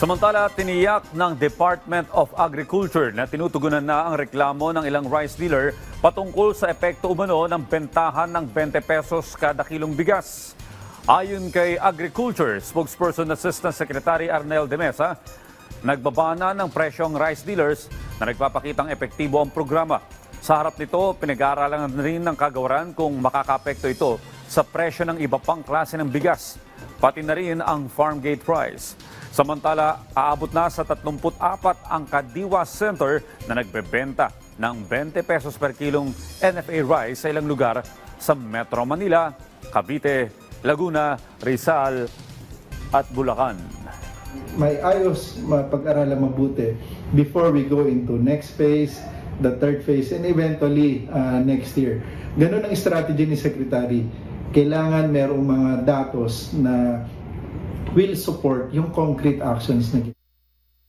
Samantala, tiniyak ng Department of Agriculture na tinutugunan na ang reklamo ng ilang rice dealer patungkol sa epekto umano ng bentahan ng 20 pesos kada kilong bigas. Ayon kay Agriculture Spokesperson Assistant Secretary Arnel de Mesa, nagbaba na ng presyong rice dealers na nagpapakitang epektibo ang programa. Sa harap nito, pinag-aaralan rin ng kagawaran kung makakapekto ito sa presyo ng iba pang klase ng bigas, pati na rin ang farm gate price. Samantala, aabot na sa 34 ang Kadiwa Center na nagbebenta ng 20 pesos per kilong NFA rice sa ilang lugar sa Metro Manila, Cavite, Laguna, Rizal at Bulacan. May ayos mapag-aralan mabuti before we go into next phase, the third phase, and eventually next year. Ganun ang strategy ni Secretary. Kailangan merong mga datos na will support yung concrete actions na